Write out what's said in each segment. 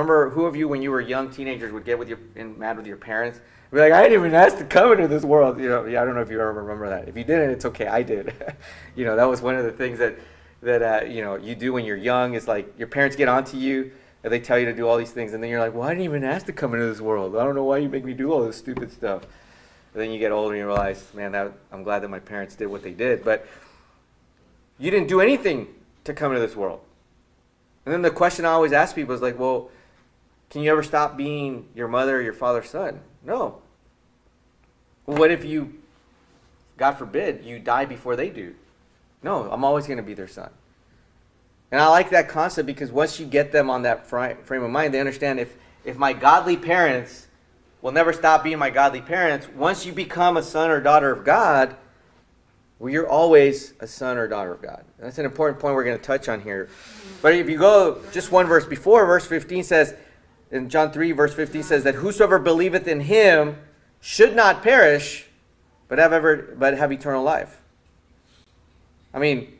remember who of you, when you were young teenagers, would get mad with your parents? Be like, I didn't even ask to come into this world. Yeah, I don't know if you ever remember that. If you didn't, it's okay. I did. That was one of the things that you do when you're young. Is like your parents get onto you and they tell you to do all these things, and then you're like, well, I didn't even ask to come into this world. I don't know why you make me do all this stupid stuff. And then you get older and you realize, man, I'm glad that my parents did what they did. But you didn't do anything to come into this world. And then the question I always ask people is like, well, can you ever stop being your mother or your father's son? No. Well, what if you, God forbid, you die before they do? No, I'm always going to be their son. And I like that concept because once you get them on that frame of mind, they understand if my godly parents will never stop being my godly parents, once you become a son or daughter of God, well, you're always a son or daughter of God. And that's an important point we're going to touch on here. But if you go just one verse before, verse 15 says, in John 3, verse 15 says that whosoever believeth in him should not perish, but have eternal life. I mean,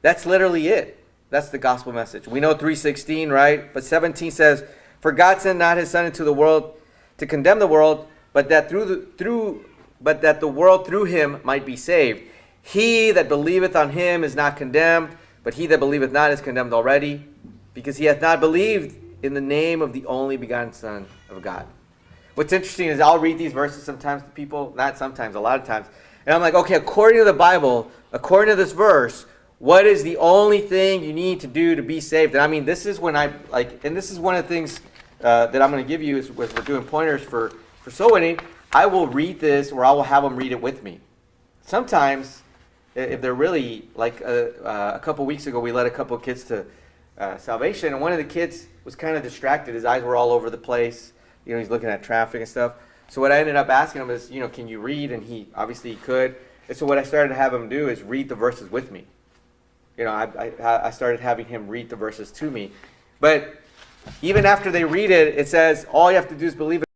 that's literally it. That's the gospel message. We know 3:16, right? But 17 says, for God sent not his Son into the world to condemn the world, but that the world through him might be saved. He that believeth on him is not condemned, but he that believeth not is condemned already, because he hath not believed in the name of the only begotten Son of God. What's interesting is I'll read these verses sometimes to people, not sometimes, a lot of times, and I'm like, okay, according to the Bible, according to this verse, what is the only thing you need to do to be saved? And I mean, this is when and this is one of the things that I'm going to give you is we're doing pointers for soul winning. I will read this, or I will have them read it with me. Sometimes, if they're really, like a couple weeks ago, we led a couple of kids to salvation, and one of the kids was kind of distracted. His eyes were all over the place. He's looking at traffic and stuff. So what I ended up asking him is, can you read? And he obviously could. And so what I started to have him do is read the verses with me. I started having him read the verses to me. But even after they read it, it says all you have to do is believe it.